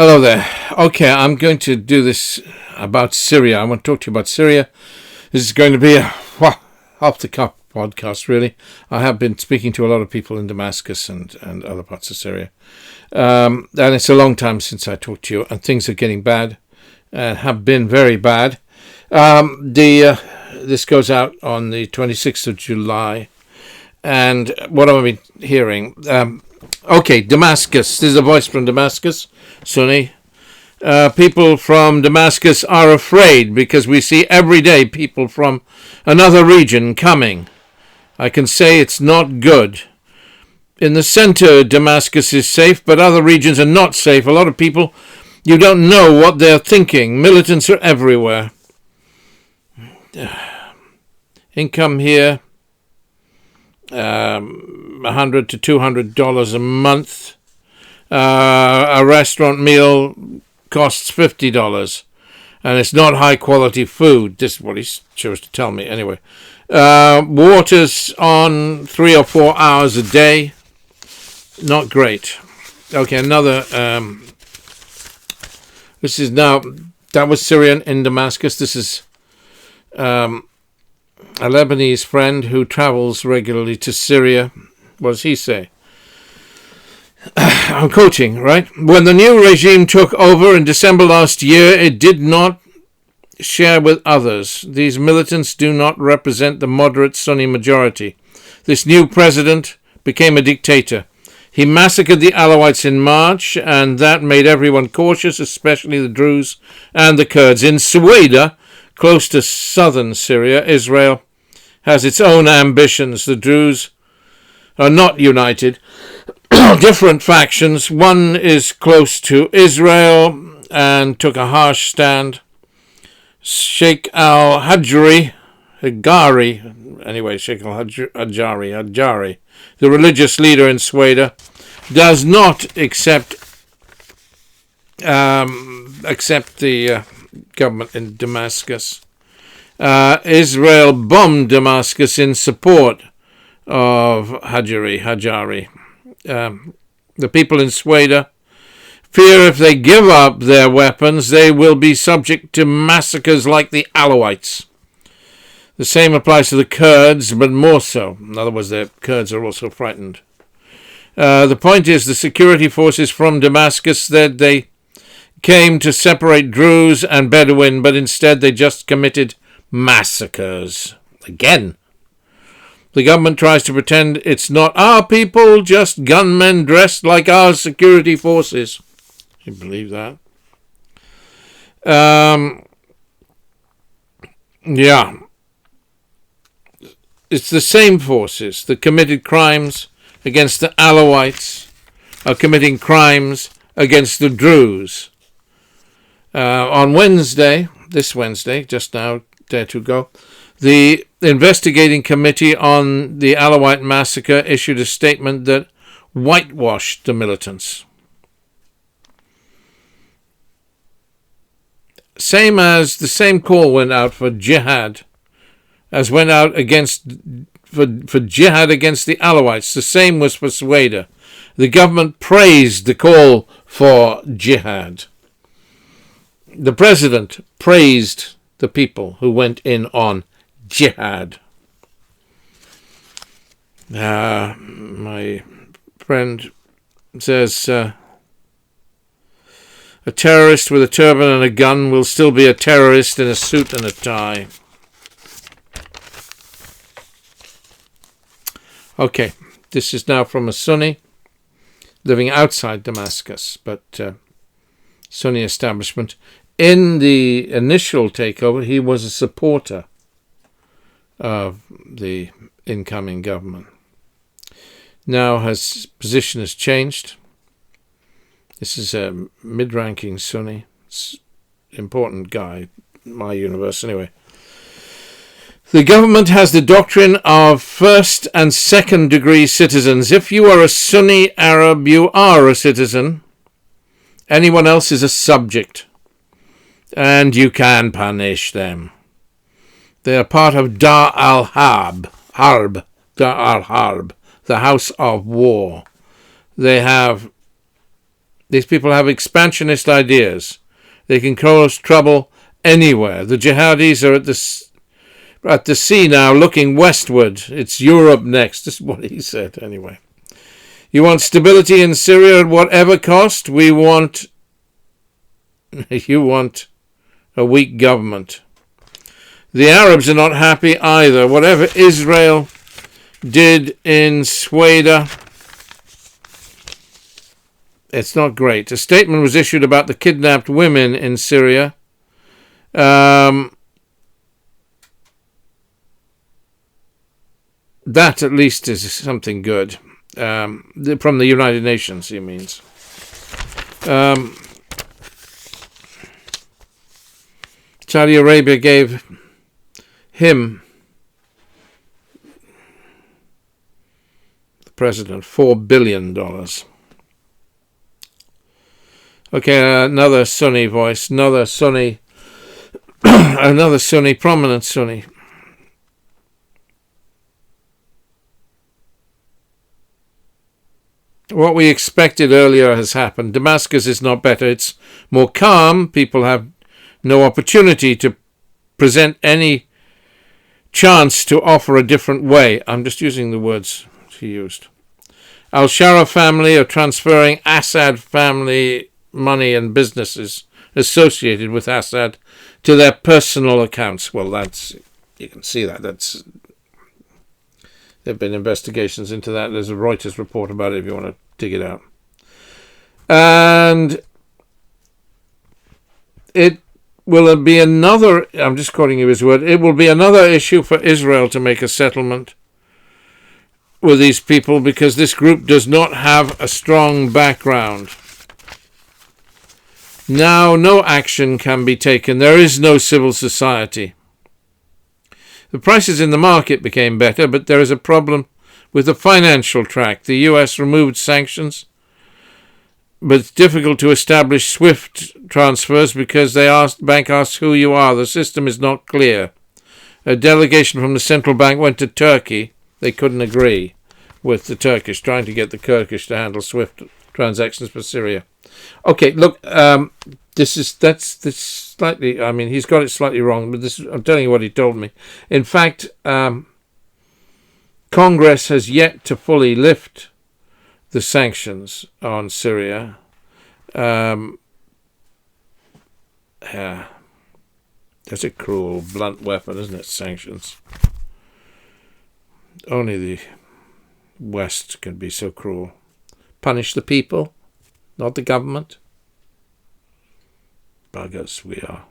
Hello there. Okay, I'm going to do this about Syria. I want to talk to you about Syria. This is going to be a off-the-cuff podcast, really. I have been speaking to a lot of people in Damascus and other parts of Syria. And it's a long time since I talked to you, and things are getting bad, have been very bad. This goes out on the 26th of July, and what have I been hearing? Okay, Damascus. This is a voice from Damascus, Sunni. People from Damascus are afraid because we see every day people from another region coming. I can say it's not good. In the center, Damascus is safe, but other regions are not safe. A lot of people, you don't know what they're thinking. Militants are everywhere. Income here, $100 to $200 a month. A restaurant meal costs $50, and it's not high quality food. This is what he chose to tell me anyway. Water's on 3 or 4 hours a day. Not great. Okay, another. This is now. That was Syrian in Damascus. This is a Lebanese friend who travels regularly to Syria. What does he say? I'm quoting, right? When the new regime took over in December last year, it did not share with others. These militants do not represent the moderate Sunni majority. This new president became a dictator. He massacred the Alawites in March, and that made everyone cautious, especially the Druze and the Kurds. In Suwaida, close to southern Syria, Israel has its own ambitions. The Druze are not united. Different factions. One is close to Israel and took a harsh stand. Sheikh al-Hajari, the religious leader in Suwaida, does not accept the government in Damascus. Israel bombed Damascus in support of Hajari. The people in Suwaida fear if they give up their weapons, they will be subject to massacres like the Alawites. The same applies to the Kurds, but more so. In other words, the Kurds are also frightened. The point is the security forces from Damascus said they came to separate Druze and Bedouin, but instead they just committed massacres. Again. The government tries to pretend it's not our people, just gunmen dressed like our security forces. You believe that? Yeah. It's the same forces that committed crimes against the Alawites are committing crimes against the Druze. On Wednesday, this Wednesday, just now, a day or two ago, the investigating committee on the Alawite massacre issued a statement that whitewashed the militants. The same call went out for jihad as went out for jihad against the Alawites. The same was for Suwaida. The government praised the call for jihad. The president praised the people who went in on jihad. My friend says a terrorist with a turban and a gun will still be a terrorist in a suit and a tie. Okay, this is now from a Sunni living outside Damascus, but Sunni establishment. In the initial takeover, he was a supporter of the incoming government. Now his position has changed. This is a mid-ranking Sunni, important guy, my universe anyway. The government has the doctrine of first and second degree citizens. If you are a Sunni Arab, you are a citizen. Anyone else is a subject, and you can punish them. They are part of Dar al-Harb, the House of War. They have These people have expansionist ideas. They can cause trouble anywhere. The jihadis are at the sea now, looking westward. It's Europe next. This is what he said, anyway. You want stability in Syria at whatever cost? You want a weak government. The Arabs are not happy either. Whatever Israel did in Sweden, it's not great. A statement was issued about the kidnapped women in Syria. That at least is something good. From the United Nations, he means. Saudi Arabia gave him, the president, $4 billion. Okay, another Sunni voice, another Sunni, prominent Sunni. What we expected earlier has happened. Damascus is not better. It's more calm. People have no opportunity to present any chance to offer a different way. I'm just using the words he used. Al-Shara family are transferring Assad family money and businesses associated with Assad to their personal accounts. Well, you can see that. There have been investigations into that. There's a Reuters report about it if you want to dig it out. And it will be another, I'm just quoting you his word, it will be another issue for Israel to make a settlement with these people because this group does not have a strong background. Now no action can be taken. There is no civil society. The prices in the market became better, but there is a problem with the financial track. The US removed sanctions, but it's difficult to establish SWIFT transfers because bank asks who you are. The system is not clear. A delegation from the central bank went to Turkey. They couldn't agree with the Turkish, trying to get the Turkish to handle SWIFT transactions for Syria. Okay, look, that's slightly, I mean, he's got it slightly wrong, but I'm telling you what he told me. In fact, Congress has yet to fully lift the sanctions on Syria. That's a cruel, blunt weapon, isn't it? Sanctions. Only the West can be so cruel. Punish the people, not the government. Buggers, we are.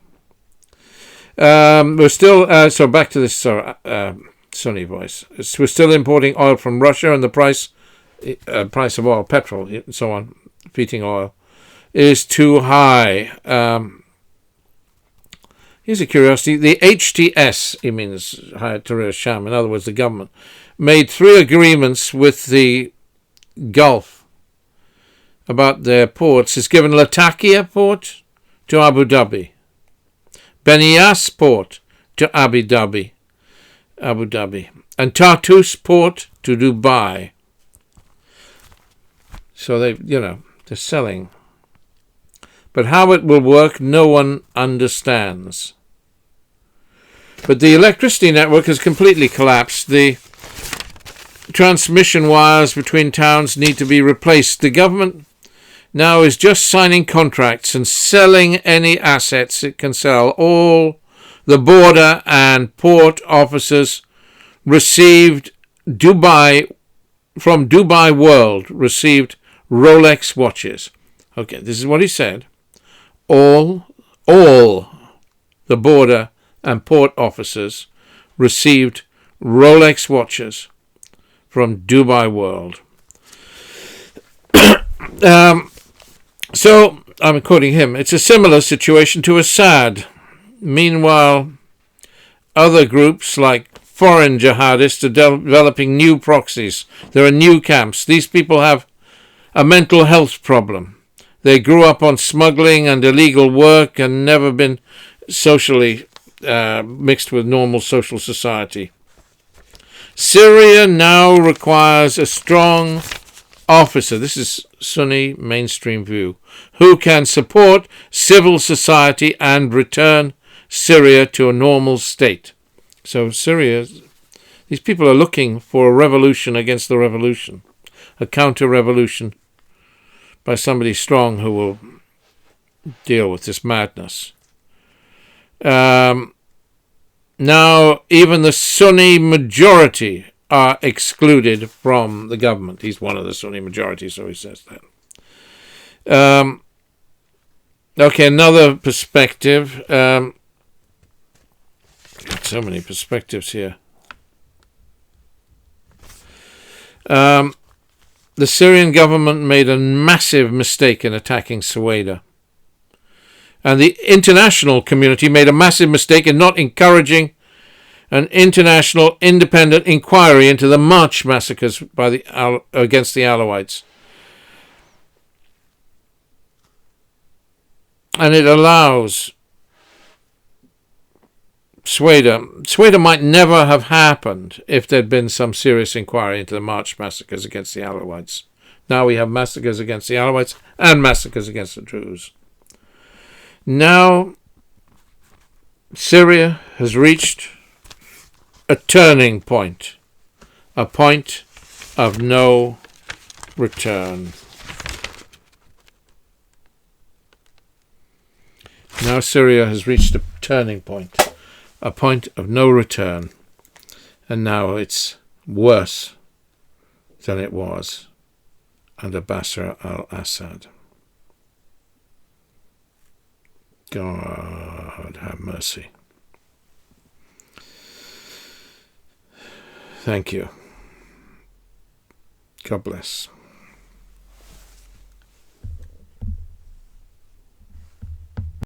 We're still, so back to this Sunni voice. We're still importing oil from Russia, and the price of oil, petrol, and so on, heating oil, is too high. Here's a curiosity. The HTS, he means Hayat Tahrir Sham, in other words, the government, made 3 agreements with the Gulf about their ports. It's given Latakia port to Abu Dhabi, Benias port to Abu Dhabi, and Tartus port to Dubai. So they're selling. But how it will work, no one understands. But the electricity network has completely collapsed. The transmission wires between towns need to be replaced. The government now is just signing contracts and selling any assets it can sell. All the border and port officers received from Dubai World received Rolex watches. Okay, this is what he said. All the border and port officers received Rolex watches from Dubai World. So, I'm quoting him, it's a similar situation to Assad. Meanwhile, other groups like foreign jihadists are developing new proxies. There are new camps. These people have a mental health problem. They grew up on smuggling and illegal work and never been socially mixed with normal social society. Syria now requires a strong officer, this is Sunni mainstream view, who can support civil society and return Syria to a normal state. So Syria, these people are looking for a revolution against the revolution, a counter-revolution by somebody strong who will deal with this madness. Now, even the Sunni majority are excluded from the government. He's one of the Sunni majority, so he says that. Okay, another perspective. So many perspectives here. The Syrian government made a massive mistake in attacking Sueda. And the international community made a massive mistake in not encouraging an international independent inquiry into the March massacres against the Alawites. And it allows Sueda might never have happened if there'd been some serious inquiry into the March massacres against the Alawites. Now we have massacres against the Alawites and massacres against the Druze. Now Syria has reached a turning point, a point of no return. Now Syria has reached a turning point, a point of no return, and now it's worse than it was under Bashar al-Assad. God have mercy. Thank you. God bless.